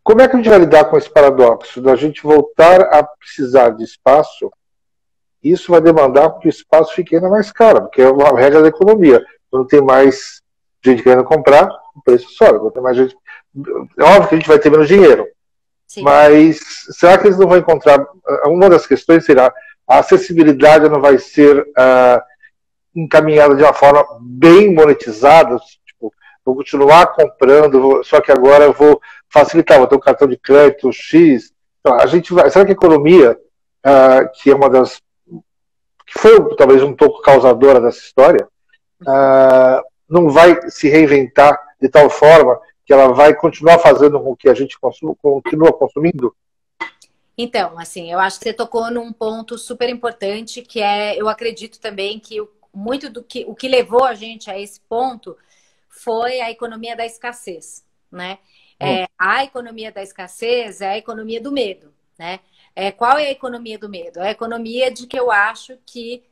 como é que a gente vai lidar com esse paradoxo? Da gente voltar a precisar de espaço, isso vai demandar que o espaço fique ainda mais caro, porque é uma regra da economia. Quando tem mais gente querendo comprar, o preço sobe. Quando tem mais gente... É óbvio que a gente vai ter menos dinheiro. Sim. Mas será que eles não vão encontrar... Uma das questões será a acessibilidade não vai ser encaminhada de uma forma bem monetizada, tipo, vou continuar comprando, só que agora eu vou facilitar, vou ter um cartão de crédito X. Então, a gente vai... Será que a economia, que é uma das... que foi talvez um pouco causadora dessa história, não vai se reinventar de tal forma que ela vai continuar fazendo com que a gente continua consumindo? Então, assim, eu acho que você tocou num ponto super importante, que eu acredito também que muito o que levou a gente a esse ponto foi a economia da escassez, né? A economia da escassez é a economia do medo, né? Qual é a economia do medo? É a economia de que eu acho que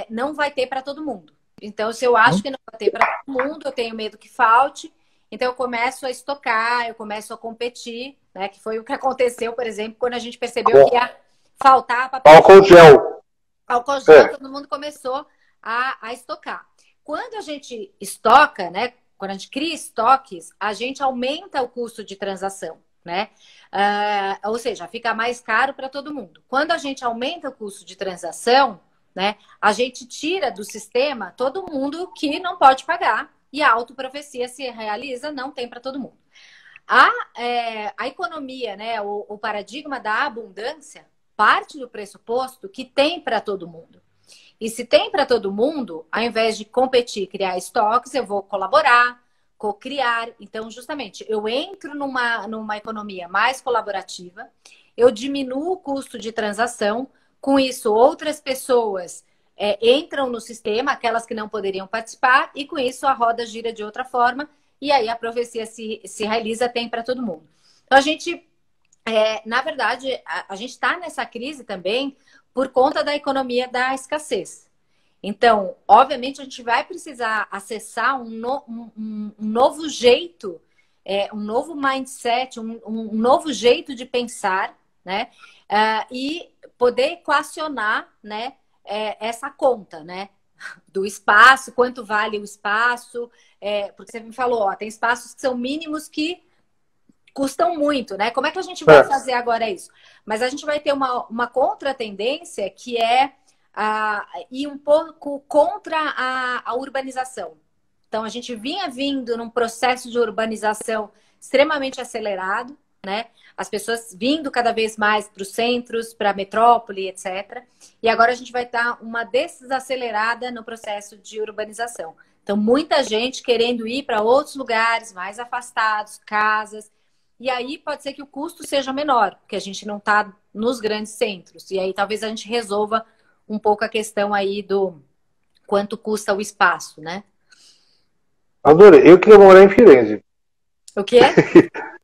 não vai ter para todo mundo. Então, se eu acho que não vai ter para todo mundo, eu tenho medo que falte, então eu começo a estocar, eu começo a competir, né? Que foi o que aconteceu, por exemplo, quando a gente percebeu que ia faltar papel. Álcool gel. Álcool gel, todo mundo começou a estocar. Quando a gente estoca, né? Quando a gente cria estoques, a gente aumenta o custo de transação, né? Ou seja, fica mais caro para todo mundo. Quando a gente aumenta o custo de transação, né, a gente tira do sistema todo mundo que não pode pagar e a autoprofecia se realiza, não tem para todo mundo. A economia, né, o paradigma da abundância, parte do pressuposto que tem para todo mundo. E se tem para todo mundo, ao invés de competir e criar estoques, eu vou colaborar, co-criar. Então, justamente, eu entro numa economia mais colaborativa, eu diminuo o custo de transação, com isso outras pessoas entram no sistema, aquelas que não poderiam participar, e com isso a roda gira de outra forma, e aí a profecia se realiza, tem para todo mundo. Então, a gente, na verdade, a gente está nessa crise também por conta da economia da escassez. Então, obviamente, a gente vai precisar acessar um novo jeito, um novo mindset, um novo jeito de pensar, né? E poder equacionar, né, essa conta, né? Do espaço, quanto vale o espaço, porque você me falou, ó, tem espaços que são mínimos que custam muito, né? Como é que a gente vai fazer agora isso? Mas a gente vai ter uma contratendência que é ir um pouco contra a urbanização. Então, a gente vinha vindo num processo de urbanização extremamente acelerado, né? As pessoas vindo cada vez mais para os centros, para a metrópole, etc. E agora a gente vai estar uma desacelerada no processo de urbanização. Então, muita gente querendo ir para outros lugares mais afastados, casas. E aí pode ser que o custo seja menor, porque a gente não está nos grandes centros. E aí talvez a gente resolva um pouco a questão aí do quanto custa o espaço, né? Adorei. Eu queria morar em Firenze. O quê?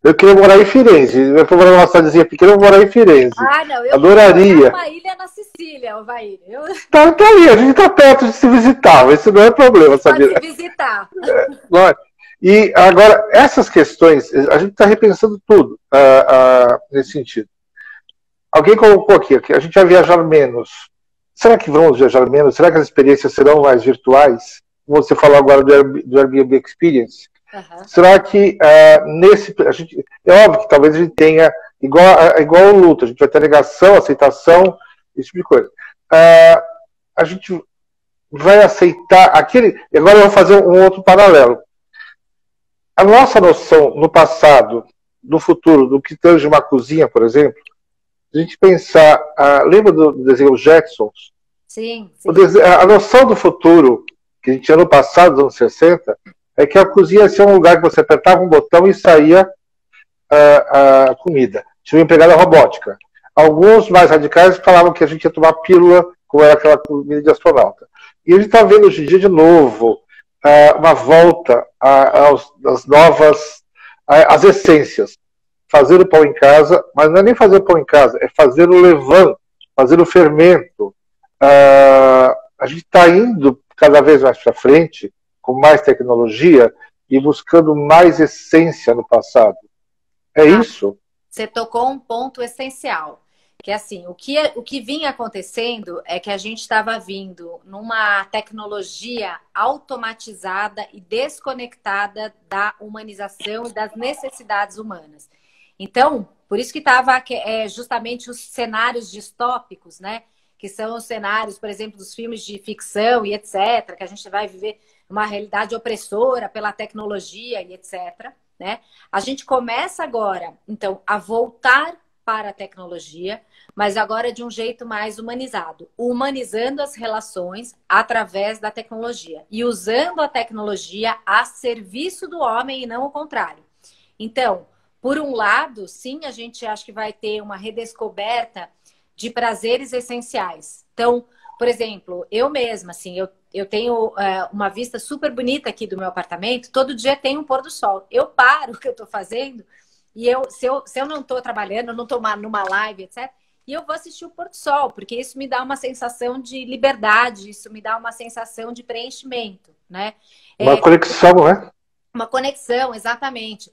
Eu queria morar em Firenze. Eu fui morar numa cidadezinha pequena, eu vou morar em Firenze. Ah, não. Eu adoraria. uma ilha na Sicília, Alvair. Tá ali, a gente tá perto de se visitar, isso não é problema, sabia? Pode se visitar. E agora, essas questões, a gente está repensando tudo nesse sentido. Alguém colocou aqui, a gente vai viajar menos. Será que vamos viajar menos? Será que as experiências serão mais virtuais? Você falou agora do Airbnb Experience. Uhum. Será que é óbvio que talvez a gente tenha, igual o luto, a gente vai ter negação, aceitação, esse tipo de coisa. A gente vai aceitar aquele. Agora eu vou fazer um outro paralelo. A nossa noção no passado, no futuro, do que tange uma cozinha, por exemplo, a gente pensar, lembra do desenho Jetsons? Sim. A noção do futuro que a gente tinha no passado, dos anos 60, é que a cozinha ia ser um lugar que você apertava um botão e saía a comida. Tinha uma empregada robótica. Alguns mais radicais falavam que a gente ia tomar pílula, como era aquela comida de astronauta. E a gente está vendo hoje em dia de novo uma volta às novas, às essências. Fazer o pão em casa, mas não é nem fazer o pão em casa, é fazer o levain, fazer o fermento. A gente está indo cada vez mais para frente, com mais tecnologia e buscando mais essência no passado. É isso? Você tocou um ponto essencial. Que assim, o que vinha acontecendo é que a gente estava vindo numa tecnologia automatizada e desconectada da humanização e das necessidades humanas. Então, por isso que estava justamente os cenários distópicos, né? Que são os cenários, por exemplo, dos filmes de ficção e etc., que a gente vai viver uma realidade opressora pela tecnologia e etc., né? A gente começa agora, então, a voltar para a tecnologia, mas agora de um jeito mais humanizado, humanizando as relações através da tecnologia e usando a tecnologia a serviço do homem e não o contrário. Então, por um lado, sim, a gente acha que vai ter uma redescoberta de prazeres essenciais. Então, por exemplo, eu mesma, assim, eu tenho uma vista super bonita aqui do meu apartamento, todo dia tem um pôr do sol. Eu paro o que eu estou fazendo e se eu não estou trabalhando, eu não estou numa live, etc., e eu vou assistir o pôr do sol, porque isso me dá uma sensação de liberdade, isso me dá uma sensação de preenchimento, né? Uma conexão, né? Uma conexão, exatamente.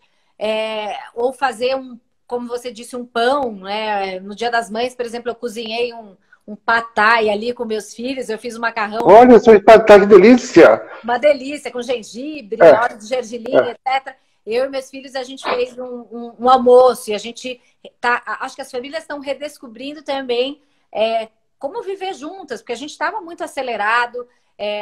Ou fazer como você disse, um pão, né? No Dia das Mães, por exemplo, eu cozinhei um pad thai ali com meus filhos, eu fiz um macarrão. Olha, esse pad thai, que delícia! Uma delícia, com gengibre, óleo de gergelim, etc. Eu e meus filhos, a gente fez um almoço e a gente acho que as famílias estão redescobrindo também como viver juntas, porque a gente estava muito acelerado,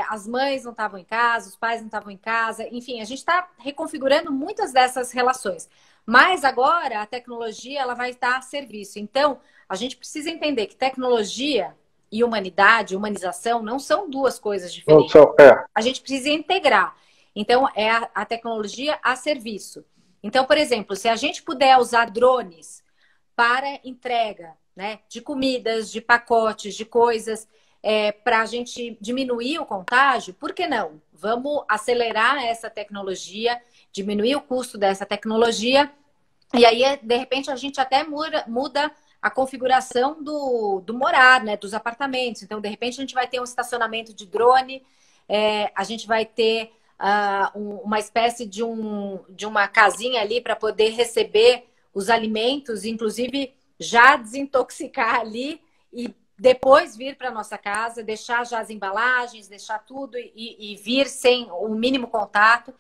as mães não estavam em casa, os pais não estavam em casa, enfim, a gente está reconfigurando muitas dessas relações. Mas agora a tecnologia ela vai estar a serviço. Então, a gente precisa entender que tecnologia e humanidade, humanização, não são duas coisas diferentes. Não são, A gente precisa integrar. Então, é a tecnologia a serviço. Então, por exemplo, se a gente puder usar drones para entrega, né, de comidas, de pacotes, de coisas, para a gente diminuir o contágio, por que não? Vamos acelerar essa tecnologia, diminuir o custo dessa tecnologia, e aí, de repente, a gente até muda a configuração do morar, né? Dos apartamentos. Então, de repente, a gente vai ter um estacionamento de drone, a gente vai ter uma espécie de uma casinha ali para poder receber os alimentos, inclusive já desintoxicar ali e depois vir para nossa casa, deixar já as embalagens, deixar tudo e vir sem o mínimo contato.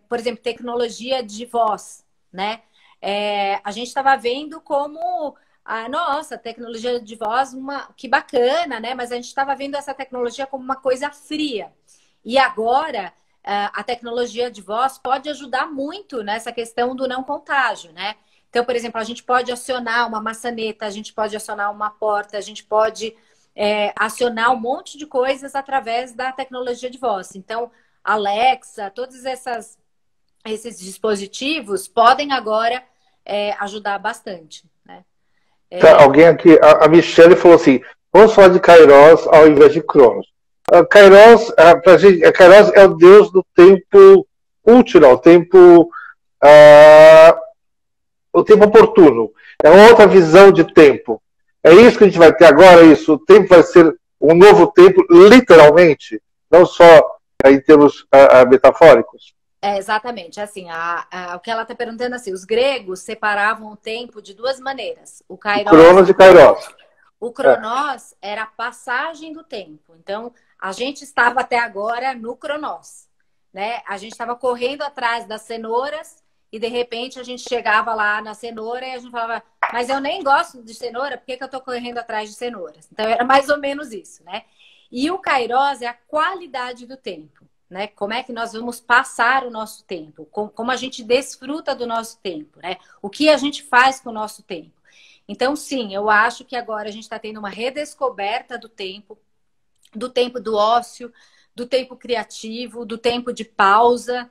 Por exemplo, tecnologia de voz, né? A gente estava vendo como nossa, tecnologia de voz, que bacana, né? Mas a gente estava vendo essa tecnologia como uma coisa fria. E agora a tecnologia de voz pode ajudar muito nessa questão do não contágio, né? Então, por exemplo, a gente pode acionar uma maçaneta, a gente pode acionar uma porta, a gente pode acionar um monte de coisas através da tecnologia de voz. Então, Alexa, todos esses dispositivos podem agora ajudar bastante, né? Tá, alguém aqui, a Michelle falou assim, vamos falar de Kairos ao invés de Cronos. Kairos é o deus do tempo útil, o tempo oportuno. É uma outra visão de tempo. É isso que a gente vai ter agora, isso. O tempo vai ser um novo tempo, literalmente, não só em termos metafóricos. Exatamente. Assim, o que ela está perguntando assim, os gregos separavam o tempo de duas maneiras. O Kairos, Cronos e Kairos. O Cronos era a passagem do tempo. Então, a gente estava até agora no Cronos, né? A gente estava correndo atrás das cenouras e, de repente, a gente chegava lá na cenoura e a gente falava, mas eu nem gosto de cenoura, por que eu estou correndo atrás de cenouras? Então, era mais ou menos isso, né? E o Kairos é a qualidade do tempo, né? Como é que nós vamos passar o nosso tempo? Como a gente desfruta do nosso tempo, né? O que a gente faz com o nosso tempo? Então, sim, eu acho que agora a gente está tendo uma redescoberta do tempo do ócio, do tempo criativo, do tempo de pausa,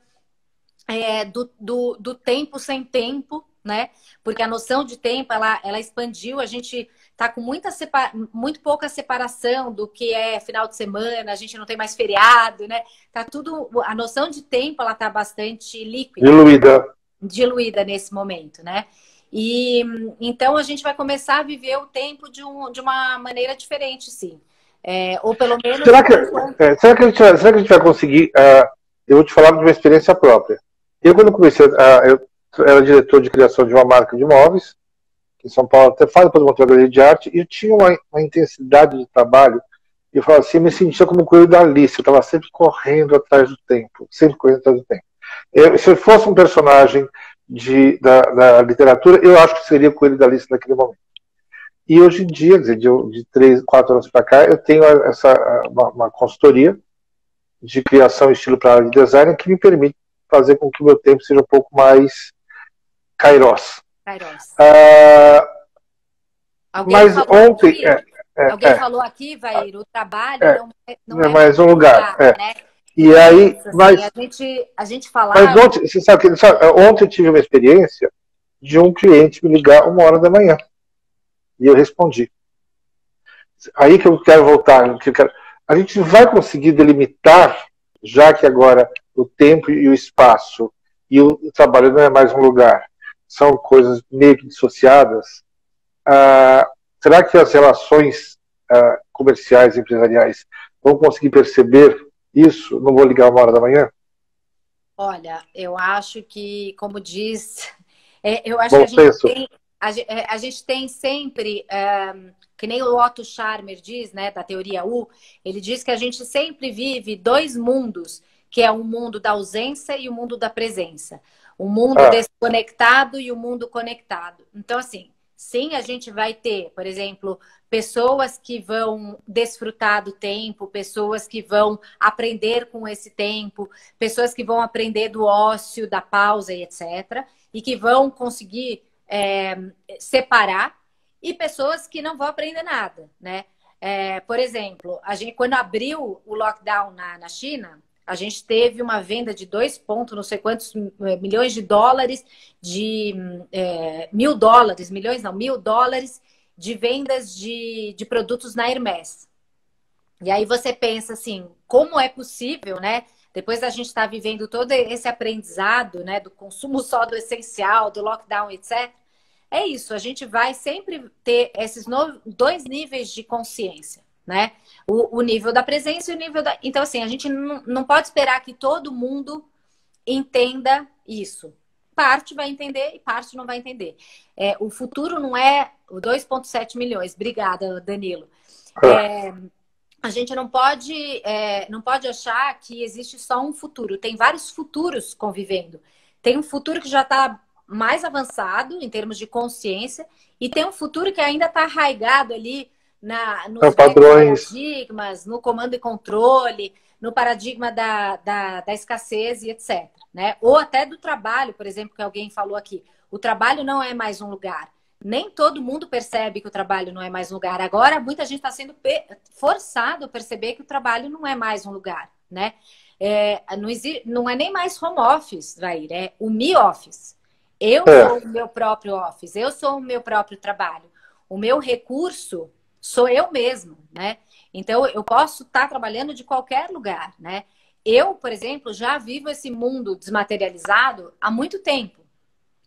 do tempo sem tempo, né? Porque a noção de tempo, ela expandiu, a gente está com muito pouca separação do que é final de semana, a gente não tem mais feriado, né? Tá tudo, a noção de tempo, ela está bastante líquida. Diluída nesse momento, né? E então a gente vai começar a viver o tempo de uma maneira diferente, sim. Ou pelo menos. Será que a gente vai conseguir? Eu vou te falar de uma experiência própria. Eu, quando comecei, eu era diretor de criação de uma marca de imóveis, que em São Paulo até faz, depois montei uma galeria de arte, e eu tinha uma intensidade de trabalho, e eu falava assim, eu me sentia como um coelho da Alice, eu estava sempre correndo atrás do tempo, sempre correndo atrás do tempo. Se eu fosse um personagem da literatura, eu acho que seria o coelho da Alice naquele momento. E hoje em dia, quer dizer, de 3, 4 anos para cá, eu tenho uma consultoria de criação e estilo para área de design que me permite fazer com que o meu tempo seja um pouco mais Kairos. Mas ontem... Alguém falou aqui, Vair, o trabalho não é mais um lugar. Né? E aí, assim, a gente falava... Mas ontem, você sabe, ontem eu tive uma experiência de um cliente me ligar 1h da manhã. E eu respondi. Aí que eu quero voltar. A gente vai conseguir delimitar, já que agora o tempo e o espaço e o trabalho não é mais um lugar, são coisas meio que dissociadas. Será que as relações comerciais e empresariais vão conseguir perceber isso? Não vou ligar 1h da manhã? Olha, eu acho que, como diz, eu acho que a gente tem sempre, que nem o Otto Scharmer diz, né, da teoria U, ele diz que a gente sempre vive dois mundos, que é o mundo da ausência e o mundo da presença. O mundo desconectado e o mundo conectado. Então, assim, sim, a gente vai ter, por exemplo, pessoas que vão desfrutar do tempo, pessoas que vão aprender com esse tempo, pessoas que vão aprender do ócio, da pausa e etc. E que vão conseguir separar, e pessoas que não vão aprender nada, né? Por exemplo, a gente, quando abriu o lockdown na China, a gente teve uma venda de 2 não sei quantos milhões de dólares, de $1.000 de vendas de produtos na Hermès. E aí você pensa assim, como é possível, né? Depois da gente estar vivendo todo esse aprendizado, né, do consumo só do essencial, do lockdown, etc., é isso, a gente vai sempre ter esses dois níveis de consciência, né? O nível da presença e o nível da... Então, assim, a gente não pode esperar que todo mundo entenda isso. Parte vai entender e parte não vai entender. O futuro não é o 2,7 milhões. Obrigada, Danilo. A gente não pode achar que existe só um futuro. Tem vários futuros convivendo. Tem um futuro que já está mais avançado em termos de consciência e tem um futuro que ainda está arraigado ali nos padrões, paradigmas, no comando e controle, no paradigma da escassez e etc. Né? Ou até do trabalho, por exemplo, que alguém falou aqui. O trabalho não é mais um lugar. Nem todo mundo percebe que o trabalho não é mais um lugar. Agora, muita gente está sendo forçado a perceber que o trabalho não é mais um lugar. Né? Não é nem mais home office, Vair, é o me office. Eu sou o meu próprio office, eu sou o meu próprio trabalho. O meu recurso sou eu mesmo, né? Então, eu posso estar trabalhando de qualquer lugar, né? Eu, por exemplo, já vivo esse mundo desmaterializado há muito tempo.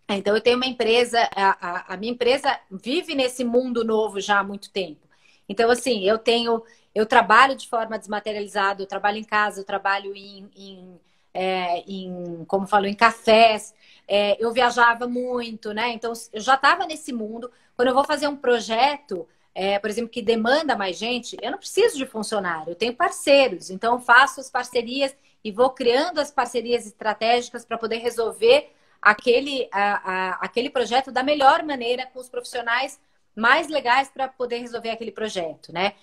Então, eu tenho uma empresa, a minha empresa vive nesse mundo novo já há muito tempo. Então, assim, eu trabalho de forma desmaterializada, eu trabalho em casa, eu trabalho como falou, em cafés. Eu viajava muito, né? Então, eu já estava nesse mundo. Quando eu vou fazer um projeto, por exemplo, que demanda mais gente, eu não preciso de funcionário, eu tenho parceiros. Então, eu faço as parcerias e vou criando as parcerias estratégicas para poder resolver aquele projeto da melhor maneira, com os profissionais mais legais para poder resolver aquele projeto, né?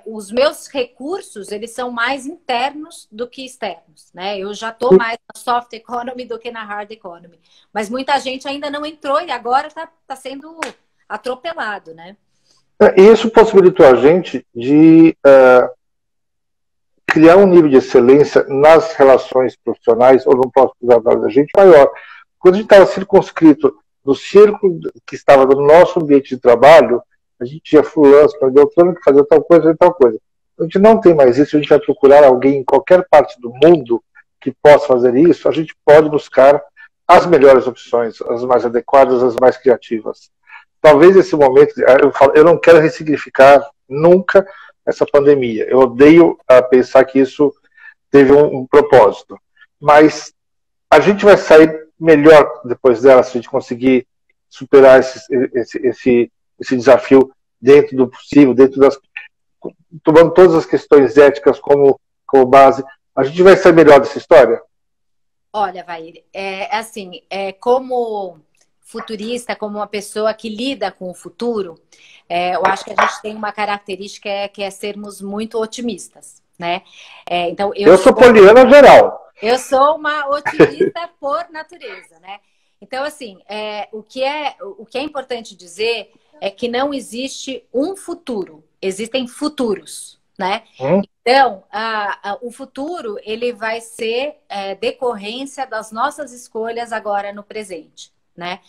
Os meus recursos, eles são mais internos do que externos, né? Eu já estou mais na soft economy do que na hard economy. Mas muita gente ainda não entrou e agora está sendo atropelado, né? Isso possibilitou a gente de criar um nível de excelência nas relações profissionais, ou no próprio trabalho da gente, maior. Quando a gente estava circunscrito no círculo que estava no nosso ambiente de trabalho, a gente tinha fulano, Beltrano que fazia tal coisa e tal coisa. A gente não tem mais isso, a gente vai procurar alguém em qualquer parte do mundo que possa fazer isso, a gente pode buscar as melhores opções, as mais adequadas, as mais criativas. Talvez esse momento, eu não quero ressignificar nunca essa pandemia. Eu odeio pensar que isso teve um propósito. Mas a gente vai sair melhor depois dela se a gente conseguir superar esse desafio dentro do possível, tomando todas as questões éticas como base. A gente vai sair melhor dessa história? Olha, Vair, como futurista, como uma pessoa que lida com o futuro, eu acho que a gente tem uma característica que é sermos muito otimistas, né? Então, eu sou poliana geral. Eu sou uma otimista por natureza, né? Então, assim, o que é importante dizer é que não existe um futuro, existem futuros, né? Então, o futuro, ele vai ser decorrência das nossas escolhas agora no presente, né?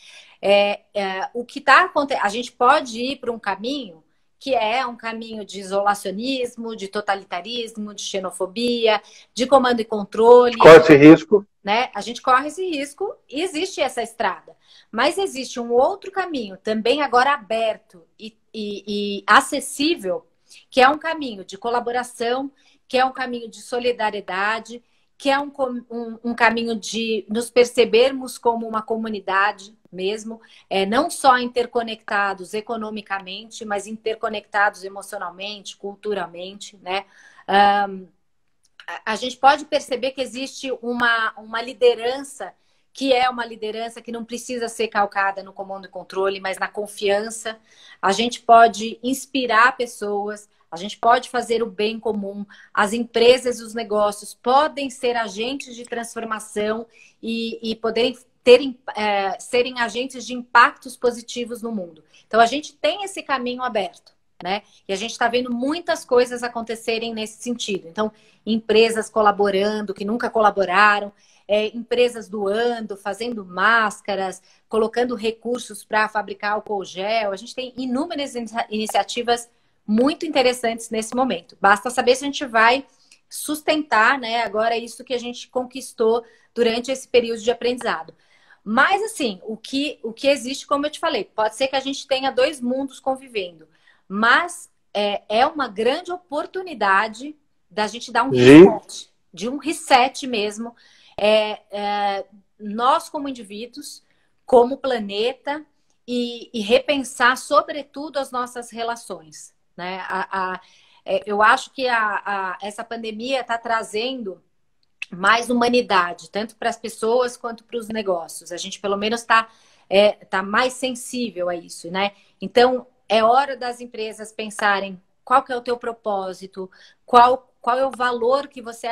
O que está acontecendo, a gente pode ir para um caminho que é um caminho de isolacionismo, de totalitarismo, de xenofobia, de comando e controle. Corre esse risco. Né? A gente corre esse risco e existe essa estrada. Mas existe um outro caminho, também agora aberto e acessível, que é um caminho de colaboração, que é um caminho de solidariedade, que é um caminho de nos percebermos como uma comunidade mesmo, não só interconectados economicamente, mas interconectados emocionalmente, culturalmente, né? A gente pode perceber que existe uma liderança que é uma liderança que não precisa ser calcada no comando e controle, mas na confiança. A gente pode inspirar pessoas, a gente pode fazer o bem comum. As empresas e os negócios podem ser agentes de transformação e poderem serem agentes de impactos positivos no mundo. Então, a gente tem esse caminho aberto, né? E a gente está vendo muitas coisas acontecerem nesse sentido. Então, empresas colaborando, que nunca colaboraram, empresas doando, fazendo máscaras, colocando recursos para fabricar álcool gel. A gente tem inúmeras iniciativas muito interessantes nesse momento. Basta saber se a gente vai sustentar, né, agora isso que a gente conquistou durante esse período de aprendizado. Mas, assim, o que existe, como eu te falei, pode ser que a gente tenha dois mundos convivendo, mas é uma grande oportunidade da gente dar um reset, de um reset mesmo. Nós, como indivíduos, como planeta, e repensar, sobretudo, as nossas relações, né? Eu acho que essa pandemia está trazendo mais humanidade, tanto para as pessoas quanto para os negócios. A gente, pelo menos, tá mais sensível a isso, né? Então, é hora das empresas pensarem qual que é o teu propósito, qual é o valor que você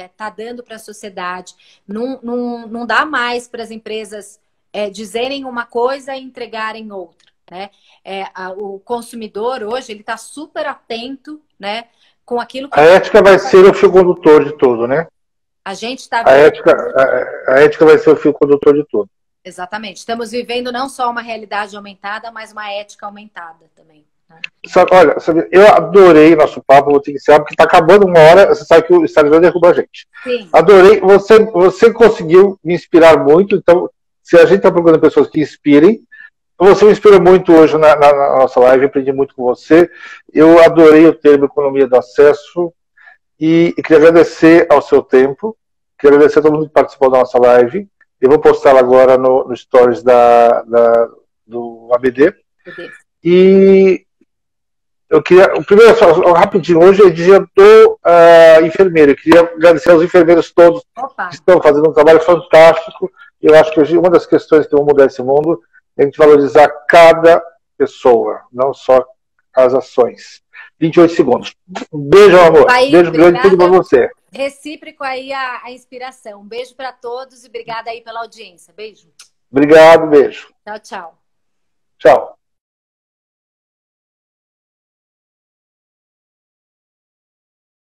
está dando para a sociedade. Não dá mais para as empresas dizerem uma coisa e entregarem outra, né? O consumidor, hoje, ele está super atento, né, com aquilo que... A ética vai ser o fio condutor de tudo, né? A gente está vivendo... a ética vai ser o fio condutor de tudo. Exatamente. Estamos vivendo não só uma realidade aumentada, mas uma ética aumentada também. Né? Olha, eu adorei nosso papo, vou ter que encerrar, porque está acabando uma hora, você sabe que o Instagram derruba a gente. Sim. Adorei, você conseguiu me inspirar muito, então, se a gente está procurando pessoas que inspirem, você me inspirou muito hoje na nossa live, aprendi muito com você. Eu adorei o termo economia do acesso e queria agradecer ao seu tempo, queria agradecer a todo mundo que participou da nossa live. Eu vou postá-la agora no stories do ABD. E eu queria, primeiro, rapidinho, hoje é dia do enfermeiro. Eu queria agradecer aos enfermeiros todos que estão fazendo um trabalho fantástico. Eu acho que hoje uma das questões que vão mudar esse mundo é a gente valorizar cada pessoa, não só as ações. 28 segundos. Um beijo, amor. Beijo grande, tudo pra você. Recíproco aí a inspiração. Um beijo para todos e obrigada aí pela audiência. Beijo. Obrigado, beijo. Tchau, tchau. Tchau.